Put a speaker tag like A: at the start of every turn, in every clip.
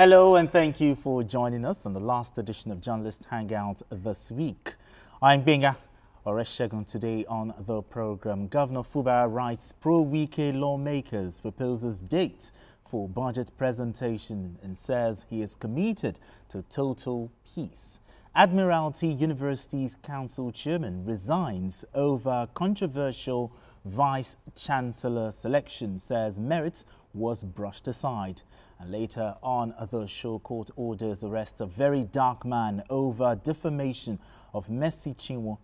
A: Hello and thank you for joining us on the last edition of Journalist Hangout this week. I'm Benga Oreshegun. Today on the program, Governor Fubara writes Pro-Wike Lawmakers proposes date for budget presentation and says he is committed to total peace. Admiralty University's council chairman resigns over controversial vice-chancellor selection, says merit was brushed aside. And later on the show, court orders arrest a very dark man over defamation of Mercy Chinwo.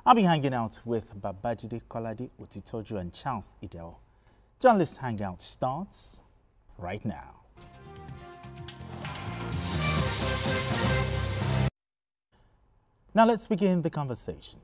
A: I'll be hanging out with Babajide Kolade Otitoju and Charles Idel. Journalist Hangout starts right now. Now let's begin the conversation.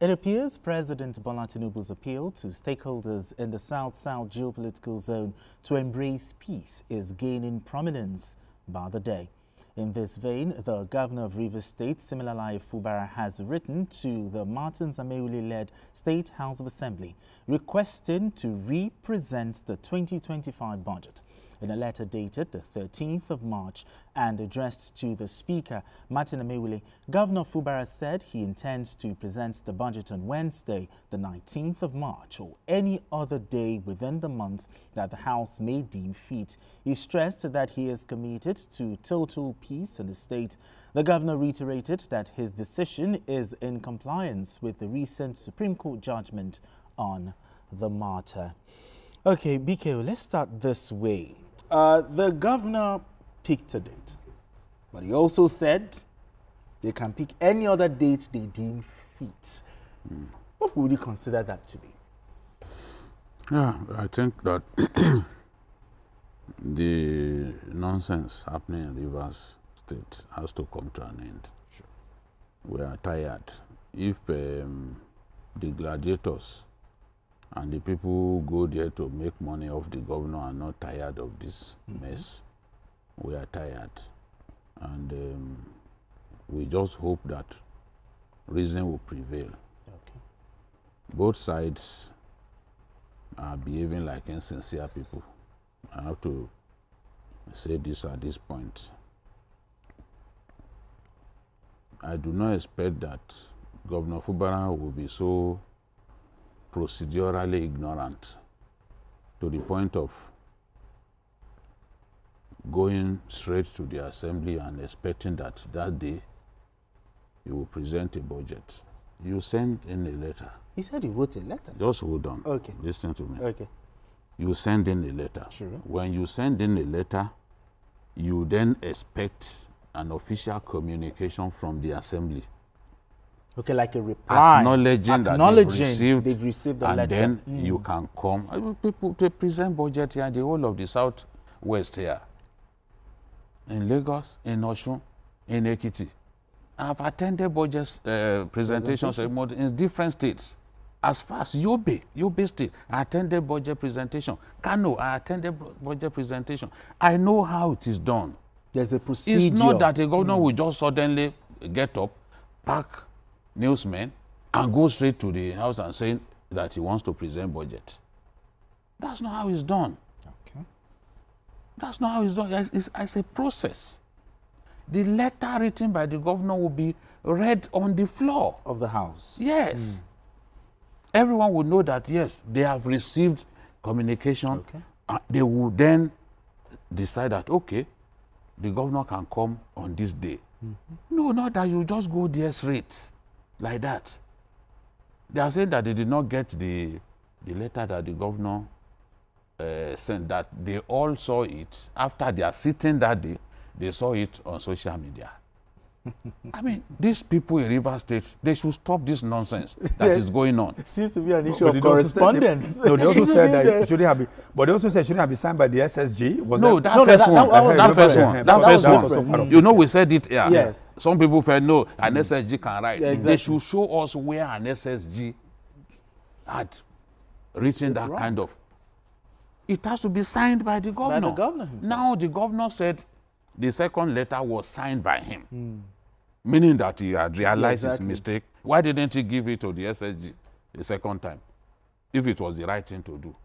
A: It appears President Bola Tinubu's appeal to stakeholders in the South-South geopolitical zone to embrace peace is gaining prominence by the day. In this vein, the governor of Rivers State, Siminalayi Fubara, has written to the Martins Ameuli-led State House of Assembly requesting to re-present the 2025 budget. In a letter dated the 13th of March and addressed to the Speaker, Martin Ameuli, Governor Fubara said he intends to present the budget on Wednesday, the 19th of March, or any other day within the month that the House may deem fit. He stressed that he is committed to total peace in the state. The governor reiterated that his decision is in compliance with the recent Supreme Court judgment on the matter. Okay, BK, let's start this way. The governor picked a date, but he also said they can pick any other date they deem fit. What would you consider that to be?
B: Yeah, I think that the nonsense happening in Rivers State has to come to an end.
A: Sure.
B: We are tired. If the gladiators and the people who go there to make money off the governor are not tired of this mess, we are tired. And we just hope that reason will prevail.
A: Okay.
B: Both sides are behaving like insincere people. I have to say this at this point. I do not expect that Governor Fubara will be so procedurally ignorant to the point of going straight to the assembly and expecting that that day you will present a budget. You send in a letter.
A: He said he wrote a letter.
B: Just hold on.
A: Okay.
B: Listen to me.
A: Okay.
B: You send in a letter.
A: Sure.
B: When you send in a letter, you then expect an official communication from the assembly.
A: Okay, like a reply.
B: Acknowledging that
A: they've received the letter.
B: And then you can come. People, they present budget here, the whole of the Southwest here. In Lagos, in Osun, in Ekiti. I've attended budget presentations in different states. As far as Yobe State, I attended budget presentation. Kano, I attended budget presentation. I know how it is done.
A: There's a procedure.
B: It's not that a governor will just suddenly get up, pack newsmen, and go straight to the house and say that he wants to present budget. That's not how it's done.
A: Okay.
B: That's not how it's done. It's a process. The letter written by the governor will be read on the floor
A: Of the House.
B: Yes. Everyone will know that, yes, they have received communication.
A: Okay.
B: They will then decide that, okay, the governor can come on this day. No, not that you just go there straight like that. They are saying that they did not get the letter that the governor sent, that they all saw it after their sitting that day. They saw it on social media. I mean, these people in Rivers State, they should stop this nonsense that is going on.
A: It seems to be an issue of correspondence.
C: No, they also said that it shouldn't have been, but they also said it shouldn't have been signed by the SSG.
B: That first one. You know, we said it here.
A: Yes.
B: Some people felt, no, an SSG can write.
A: Yeah, exactly.
B: They should show us where an SSG had written that kind of. It has to be signed by the governor.
A: By the governor himself.
B: Now, the governor said the second letter was signed by him, meaning that he had realized his mistake. Why didn't he give it to the SSG the second time, if it was the right thing to do?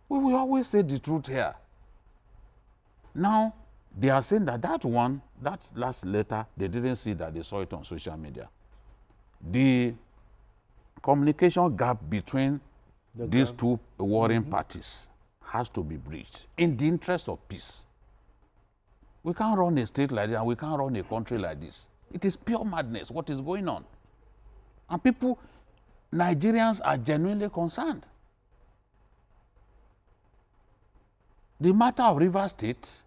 B: We will always say the truth here. Now, They are saying that that last letter, they didn't see that, they saw it on social media. The communication gap between these two warring parties has to be bridged in the interest of peace. We can't run a state like that, and we can't run a country like this. It is pure madness what is going on. And people, Nigerians are genuinely concerned. The matter of Rivers State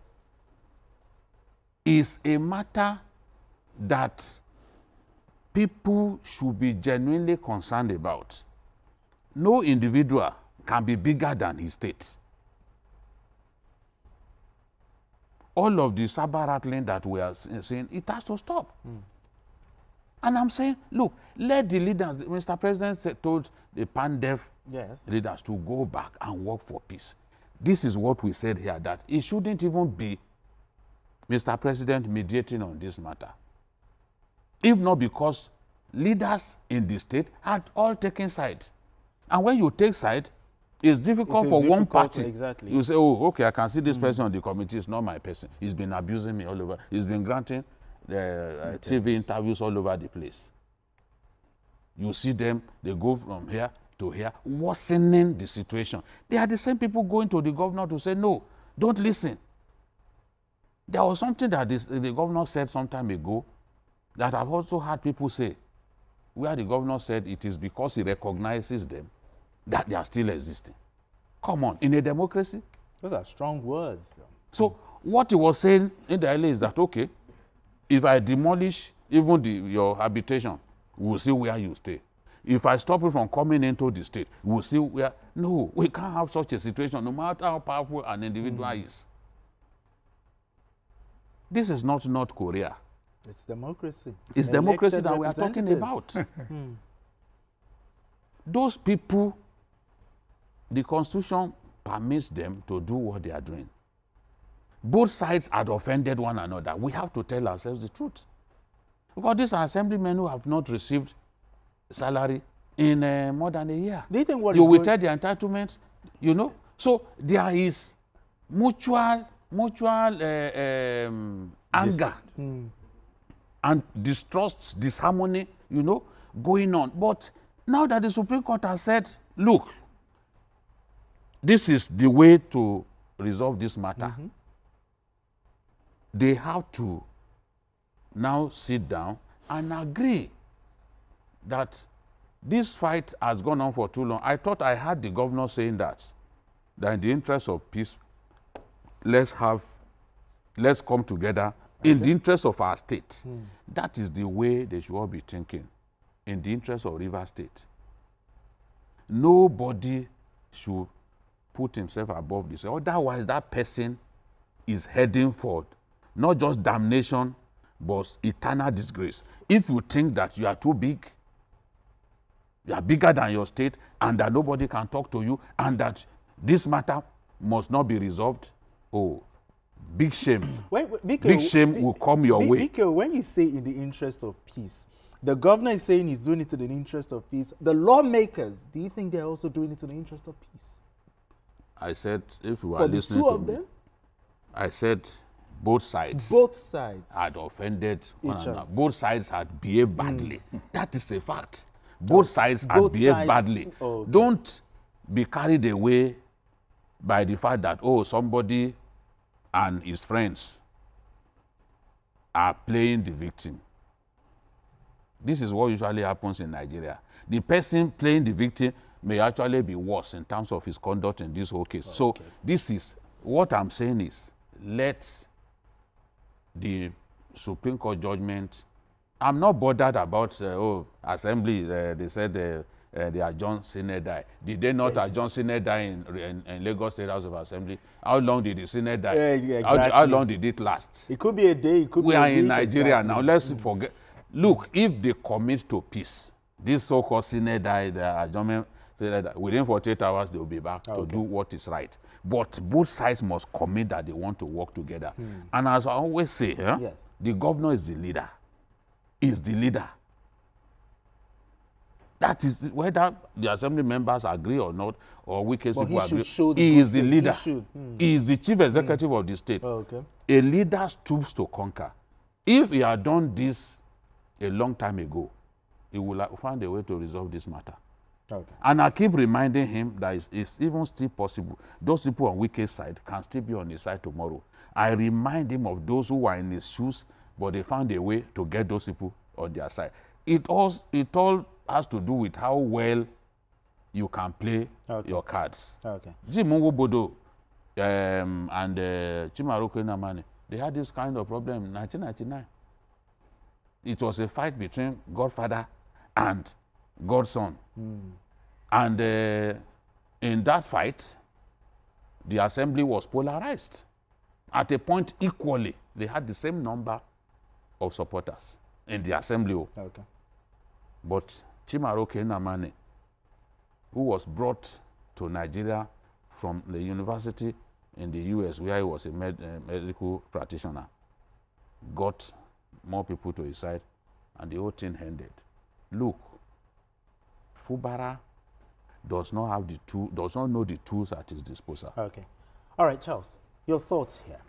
B: is a matter that people should be genuinely concerned about. No individual can be bigger than his state. All of the saber rattling that we are seeing, it has to stop. And I'm saying, look, let the leaders, Mr. President told the PANDEF leaders to go back and work for peace. This is what we said here, that it shouldn't even be Mr. President mediating on this matter. If not because leaders in the state had all taken side. And when you take side, it's difficult for one party.
A: Exactly.
B: You say, oh, okay, I can see this person on the committee. It's not my person. He's been abusing me all over. He's been granting TV interviews all over the place. You see them, they go from here to here, worsening the situation. They are the same people going to the governor to say, no, don't listen. There was something that the governor said some time ago that I've also heard people say, where the governor said it is because he recognizes them that they are still existing. Come on, in a democracy?
A: Those are strong words.
B: So what he was saying in the early is that, okay, if I demolish even your habitation, we'll see where you stay. If I stop you from coming into the state, we'll see where. No, we can't have such a situation, no matter how powerful an individual is. This is not North Korea.
A: It's democracy.
B: It's democracy that we are talking about. Those people, the Constitution permits them to do what they are doing. Both sides had offended one another. We have to tell ourselves the truth. Because these are assemblymen who have not received salary in more than a year.
A: Do you think what
B: you withhold their entitlements, you know? So there is mutual anger and distrust, disharmony, you know, going on. But now that the Supreme Court has said, look, this is the way to resolve this matter, they have to now sit down and agree that this fight has gone on for too long. I thought I heard the governor saying that in the interest of peace, let's come together in the interest of our state. That is the way they should all be thinking, in the interest of Rivers State. Nobody should put himself above this. Otherwise, that person is heading for not just damnation, but eternal disgrace. If you think that you are too big, you are bigger than your state, and that nobody can talk to you, and that this matter must not be resolved, oh, big shame. Big shame will come your way.
A: Because when you say in the interest of peace, the governor is saying he's doing it in the interest of peace. The lawmakers, do you think they're also doing it in the interest of peace?
B: I said, if you are listening to me, I said both sides had offended one another. Both sides had behaved badly. That is a fact. Both sides had behaved badly. Oh, okay. Don't be carried away by the fact that, oh, somebody and his friends are playing the victim. This is what usually happens in Nigeria. The person playing the victim may actually be worse in terms of his conduct in this whole case. Oh, so this is, what I'm saying is, let the Supreme Court judgment, I'm not bothered about, assembly, they said they adjourned Senate. Did they not adjourn Senate in Lagos State House of Assembly? How long did the Senate die? Exactly. How long did it last?
A: It could be a day, it could be a week.
B: We are in Nigeria now. Let's forget. Look, if they commit to peace, this so-called Senate the adjournment, within 48 hours, they will be back to do what is right. But both sides must commit that they want to work together. And as I always say, the governor is the leader. Is the leader. That is whether the assembly members agree or not, or Wike's
A: But
B: people
A: he should
B: agree.
A: show the
B: He
A: good
B: is the
A: faith.
B: leader.
A: He should.
B: He is the chief executive of the state.
A: Oh, okay.
B: A leader stoops to conquer. If he had done this a long time ago, he would have found a way to resolve this matter.
A: Okay.
B: And I keep reminding him that it's even still possible. Those people on Wike's side can still be on his side tomorrow. I remind him of those who were in his shoes, but they found a way to get those people on their side. It all has to do with how well you can play your cards.
A: Okay.
B: Jim Bodo and Chimaroke Namani, they had this kind of problem in 1999. It was a fight between Godfather and Godson. And in that fight, the assembly was polarized. At a point equally, they had the same number of supporters in the assembly.
A: Okay.
B: But Chimaroke Namani, who was brought to Nigeria from the university in the US where he was a medical practitioner, got more people to his side, and the whole thing ended. Look, Fubara does not have the tool, does not know the tools at his disposal.
A: Okay. All right, Charles, your thoughts here.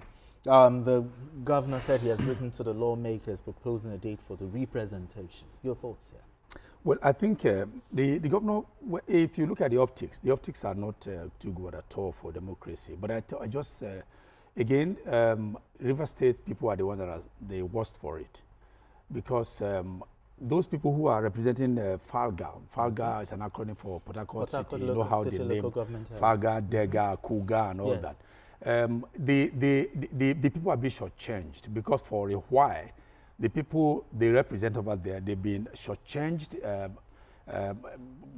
A: The governor said he has written to the lawmakers proposing a date for the representation. Your thoughts here?
C: Well, I think the governor, if you look at the optics are not too good at all for democracy. But I just, again, River State people are the ones that are the worst for it. Because those people who are representing FALGA is an acronym for Port Harcourt City. You know how they name FALGA, DEGA, KUGA, and all that. The people are being shortchanged because for a while, the people they represent over there, they've been shortchanged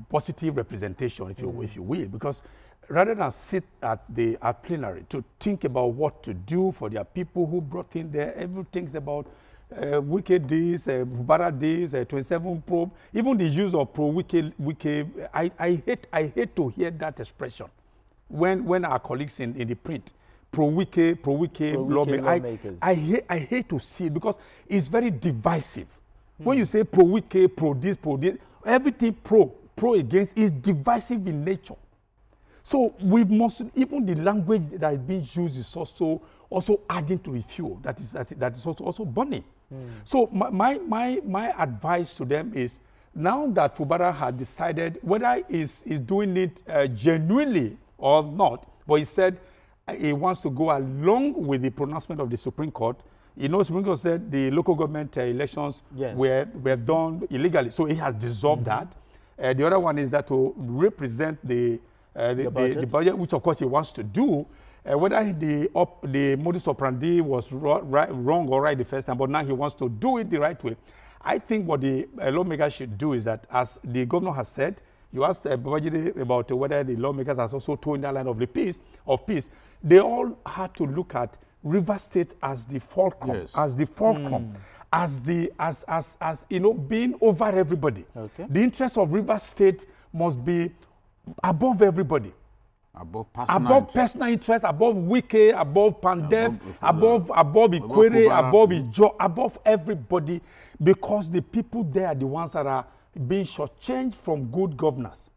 C: positive representation, if you will, because rather than sit at plenary to think about what to do for their people who brought in there, everything's about Wike this, Fubara this, 27 probe, even the use of Pro-Wike. I hate to hear that expression when our colleagues in the print, Pro-Wike lawmakers. I hate to see it because it's very divisive. When you say Pro-Wike, pro this, everything pro against is divisive in nature. So we must, even the language that is being used is also adding to the fuel that is also burning. So my advice to them is, now that Fubara had decided whether he's doing it genuinely or not, but he said he wants to go along with the pronouncement of the Supreme Court. You know, Supreme Court said the local government elections were done illegally, so he has dissolved that. The other one is that to represent the budget, which of course he wants to do. Whether the modus operandi was wrong or right the first time, but now he wants to do it the right way. I think what the lawmakers should do is that, as the governor has said, you asked Babajide about whether the lawmakers are also towing that line of peace. They all had to look at River State as the fulcrum, as you know, being over everybody. Okay. The interest of River State must be above everybody. Above personal interest, above Wike, above Pandef, above Ikwere, above Ijo, above everybody, because the people there are the ones that are being shortchanged from good governance.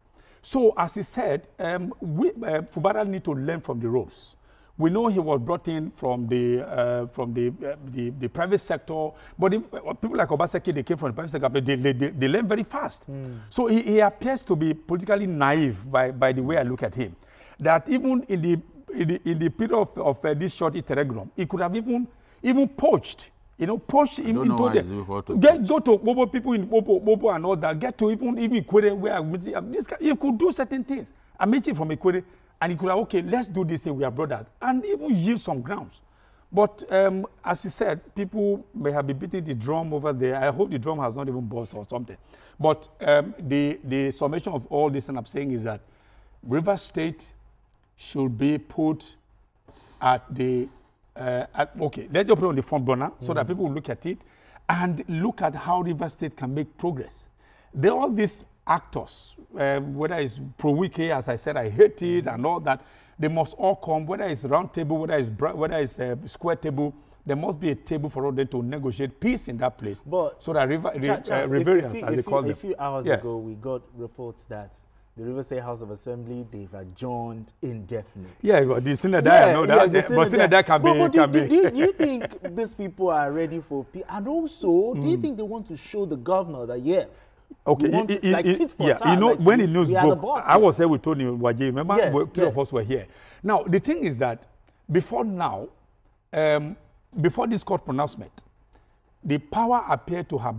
C: So, as he said, Fubara need to learn from the ropes. We know he was brought in from the private sector, but people like Obaseki, they came from the private sector. They learn very fast. So he appears to be politically naive by the way I look at him. That even in the period of this short interregnum, he could have even poached. You know, push him into go to Bobo people in Bobo and all that. Get to even Ikwere where this guy, he could do certain things. I met him from Ikwere, and he could have, okay, let's do this thing. We are brothers, and even yield some grounds. But as he said, people may have been beating the drum over there. I hope the drum has not even burst or something. But the summation of all this, and I'm saying, is that River State should be put at the okay, let's just put it on the front burner so that people will look at it and look at how River State can make progress. There are all these actors, whether it's Pro-Wike, as I said, I hate it, and all that. They must all come, whether it's round table, whether it's square table. There must be a table for all them to negotiate peace in that place.
A: But
C: so that Riverians, as they call them.
A: A few hours ago, we got reports that the River State House of Assembly, they've adjourned indefinitely.
C: Yeah, but the Synod, I know that. But Synod can be.
A: Do you think these people are ready for peace? And also, do you think they want to show the governor that,
C: okay, you know, like when the news broke, I was here with Tony Waje. Remember, three of us were here. Now, the thing is that before now, before this court pronouncement, the power appeared to have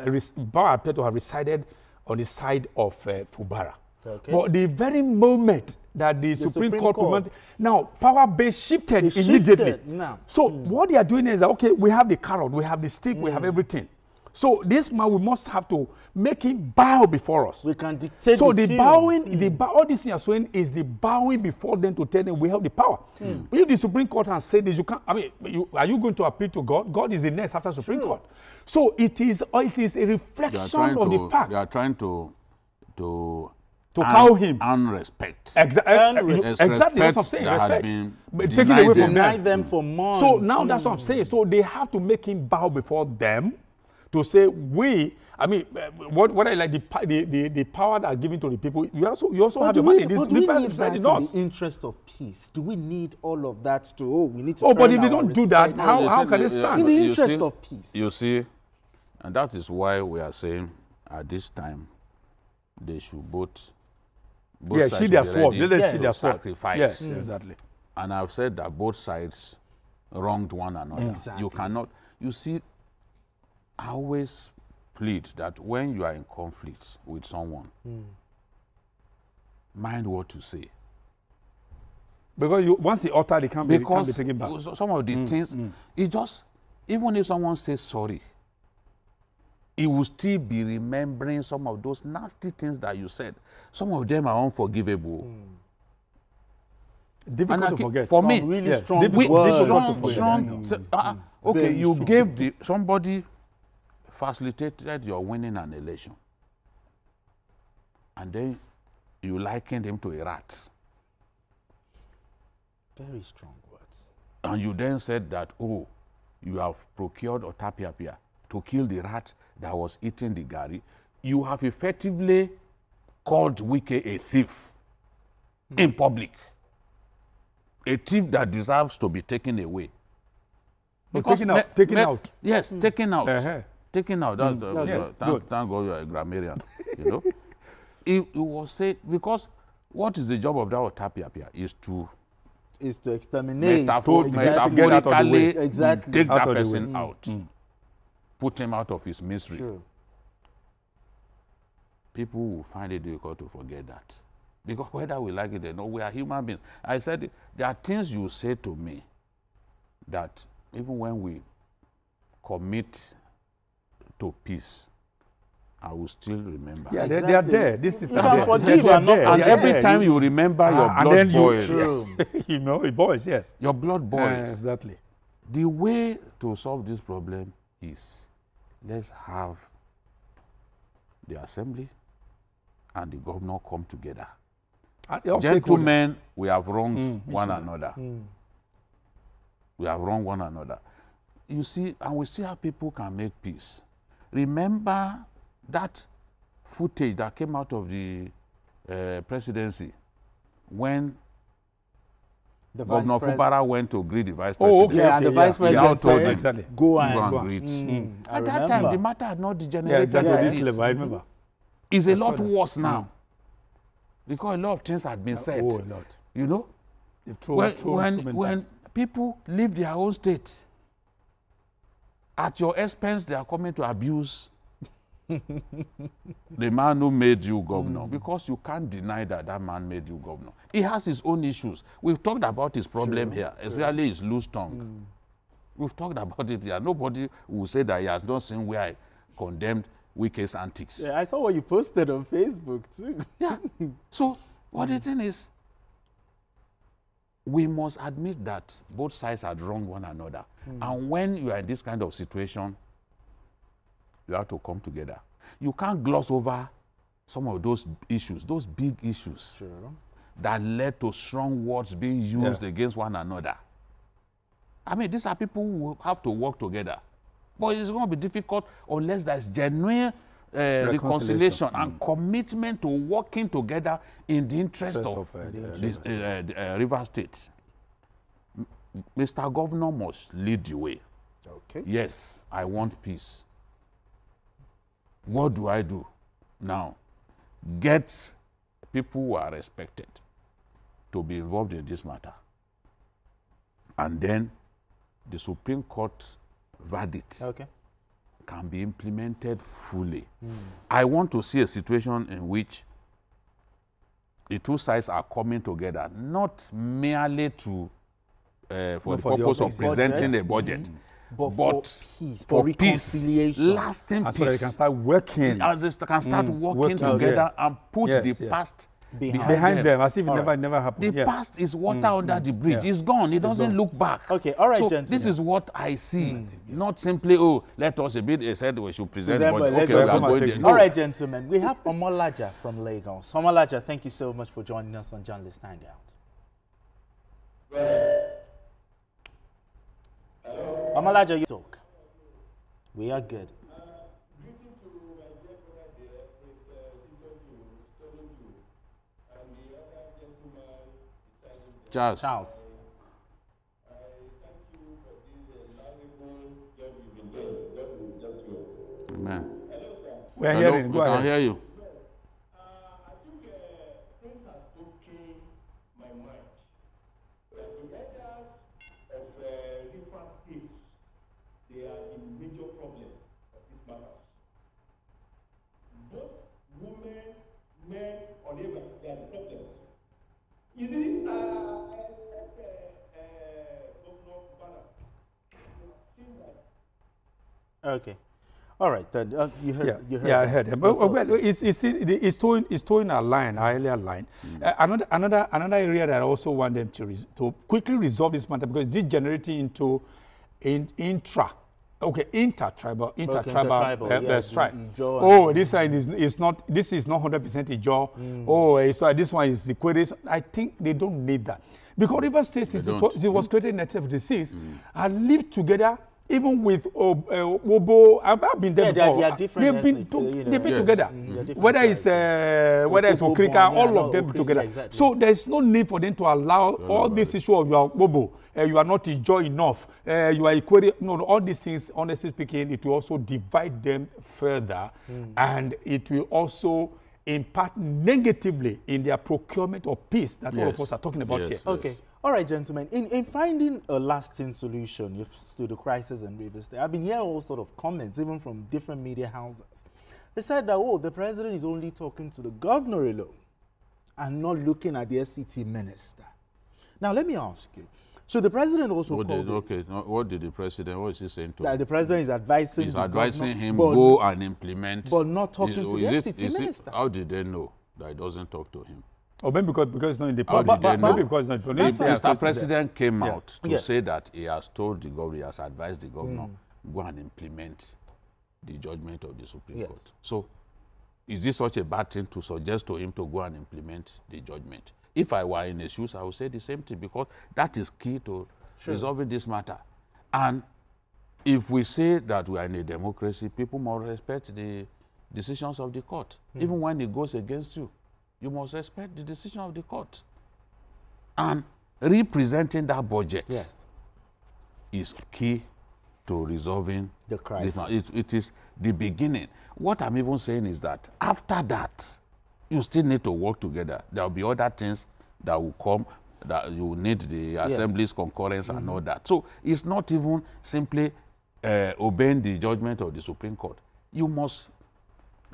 C: resided on the side of Fubara. Okay. But the very moment that the Supreme Court now power base shifted immediately. So what they are doing is that, okay, we have the carrot, we have the stick, we have everything. So this man, we must have to make him bow before us.
A: We can dictate.
C: So the bowing, all this you are saying is the bowing before them to tell them we have the power. If the Supreme Court has said this, you can't. I mean, are you going to appeal to God? God is the next after Supreme Court. So it is a reflection of the fact.
B: They are trying to
C: cow him
B: and respect.
C: Exactly, that's what I'm saying. Respect.
B: But
C: taken away from
A: them for months.
C: So now that's what I'm saying. So they have to make him bow before them to say what I like the power that are given to the people. You also have the money.
A: Do we need that in the interest of peace? Do we need all of that to? We need to.
C: Oh, but if they don't do that, how can they stand?
A: In the interest of peace.
B: You see, and that is why we are saying at this time they should both
C: see their sword. Let them see their sword.
B: Sacrifice.
C: Yes, exactly.
B: And I've said that both sides wronged one another.
A: Exactly.
B: You cannot. You see, I always plead that when you are in conflict with someone, mind what to say.
C: Because once the utter, they can't be taken back.
B: Some of the things, it just, even if someone says sorry, he will still be remembering some of those nasty things that you said. Some of them are unforgivable.
C: Difficult to forget.
B: For me,
A: really strong words.
B: Okay, you gave somebody facilitated your winning an election, and then you likened him to a rat.
A: Very strong words.
B: And you then said that, oh, you have procured Otapiapia to kill the rat that was eating the gari. You have effectively called Wike a thief in public. A thief that deserves to be taken away.
C: Taken out.
B: Yes, taken out. Taken out. Thank God you are a grammarian. You know, it was said, because what is the job of that Otapiapia is to
A: exterminate,
B: metaphorically take that person out, put him out of his misery. People will find it difficult to forget that, because whether we like it or not, we are human beings. I said there are things you say to me that even when we commit to peace, I will still remember.
C: Yeah, they are there. This is
A: forgive
B: and every time you remember, your blood boils.
C: You know, it boils. Yes,
B: your blood boils.
C: Exactly.
B: The way to solve this problem is, let's have the assembly and the governor come together. Gentlemen, we have wronged one another. We have wronged one another. You see, and we see how people can make peace. Remember that footage that came out of the presidency when Governor Fubara went to greet the vice president.
A: And the vice president
B: told
A: him, go and
B: greet. At that time, the matter had not degenerated.
C: This level, I remember.
B: It's a lot worse now. Because a lot of things had been said.
C: Oh, a lot.
B: You know? When people leave their own state, at your expense, they are coming to abuse the man who made you governor, because you can't deny that that man made you governor. He has his own issues. We've talked about his problem here, especially his loose tongue. We've talked about it here. Nobody will say that he has not seen where I condemned Wike's antics.
A: Yeah, I saw what you posted on Facebook too.
B: Yeah. So what the thing is, we must admit that both sides had wronged one another. And when you are in this kind of situation, you have to come together. You can't gloss over some of those issues, those big issues. that led to strong words being used against one another. I mean, these are people who have to work together. But it's going to be difficult unless there's genuine reconciliation and commitment to working together in the interest of River State. Mr. Governor must lead the way.
C: Okay.
B: Yes, I want peace. What do I do now? Get people who are respected to be involved in this matter. And then the Supreme Court verdict can be implemented fully. I want to see a situation in which the two sides are coming together, not merely to for the purpose of presenting a budget, but for peace, for reconciliation, lasting peace. So they
C: can start working.
B: As they can start working together and put the past
C: behind them, as if it never happened.
B: The past is water under the bridge. It's gone. It doesn't look back.
A: Okay, all right,
B: so
A: gentlemen.
B: this is what I see. Not simply, oh, let us a bit. They said we should present budget. Okay, we are going there. No.
A: All right, gentlemen. We have Omolaja from Lagos. Omolaja, thank you so much for joining us on Journalist Hangout. Omolaja, you talk. We are good.
B: Charles. Amen.
C: We are hearing.
B: We can hear you.
D: I think things have spoken my mind. The leaders of different states, they are the major problem of this matter. Both women, men, or neighbors, they are the problem. You see, Governor Fubara,
A: Okay. All right. Then you heard. You heard.
C: Yeah, I heard him. But it's towing our line, our earlier line. Another area that I also want them to quickly resolve this matter, because this generating into intertribal strife. This is not 100% Ijaw. Oh, so this one is the Queries. I think they don't need that, because River State, since it was created in 1956, have lived together. Even with Wobo, I've been there before.
A: They are different.
C: They've been together. Whether it's Okrika, all of them together.
A: Exactly.
C: So there's no need for them to allow all this issue of you are Wobo, you are not Ijaw enough, you are equating. No, all these things, honestly speaking, it will also divide them further, and it will also impact negatively in their procurement of peace that all of us are talking about here.
A: Okay. All right, gentlemen, in finding a lasting solution to the crisis in River State, I've been hearing all sort of comments, even from different media houses. They said that, oh, the president is only talking to the governor alone and not looking at the FCT minister. Now, let me ask you, so the president also
B: what did the president, what is he saying to him?
A: That the president is advising
B: He's advising him go and implement.
A: But not talking to the FCT minister.
B: How did they know that he doesn't talk to him?
C: Or maybe because it's not in the public. Maybe because it's not in the public.
B: Mr. President came out to say that he has told the governor, he has advised the governor, go and implement the judgment of the Supreme Court. So, is this such a bad thing to suggest to him to go and implement the judgment? If I were in his shoes, I would say the same thing, because that is key to resolving this matter. And if we say that we are in a democracy, people must respect the decisions of the court, even when it goes against you. You must respect the decision of the court. And representing that budget is key to resolving
A: the crisis.
B: It is the beginning. What I'm even saying is that after that, you still need to work together. There will be other things that will come, that you need the assembly's concurrence and all that. So it's not even simply obeying the judgment of the Supreme Court. You must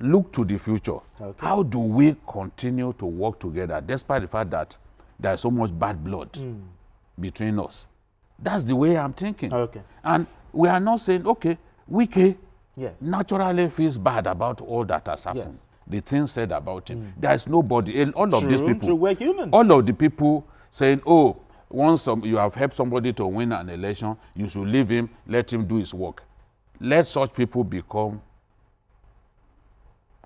B: look to the future. How do we continue to work together, despite the fact that there is so much bad blood between us? That's the way I'm thinking. And we are not saying, okay, Wike naturally feels bad about all that has happened. The things said about him. There is nobody, all of these people,
A: we're humans.
B: All of the people saying, oh, once you have helped somebody to win an election, you should leave him, let him do his work. Let such people become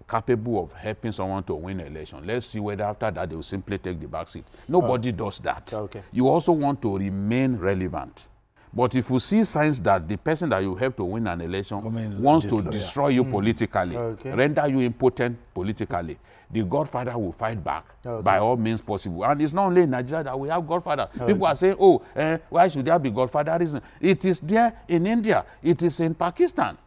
B: capable of helping someone to win an election. Let's see whether after that they will simply take the back seat. Nobody does that.
A: Okay.
B: You also want to remain relevant. But if you see signs that the person that you help to win an election wants to destroy you politically, render you impotent politically, the godfather will fight back by all means possible. And it's not only in Nigeria that we have godfather. People are saying, oh, why should there be godfatherism? It is there in India. It is in Pakistan.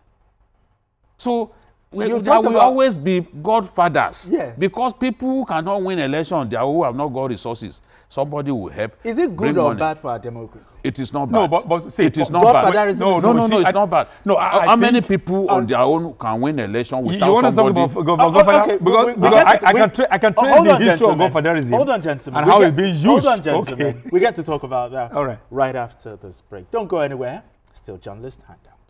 B: So there will always be godfathers. Because people who cannot win election, they who have not got resources, somebody will help.
A: Is it good or bad for our democracy?
B: It is not bad.
C: No, but see,
B: it is not bad.
C: No,
B: it's not bad. No, how many people on their own can win election without
C: you want
B: somebody?
C: To talk about godfather? Because I can trace the issue of godfatherism.
A: Hold on, gentlemen.
C: And how it's being used.
A: Hold on, gentlemen. We get to talk about that
C: All right.
A: right after this break. Don't go anywhere. Still journalist handout.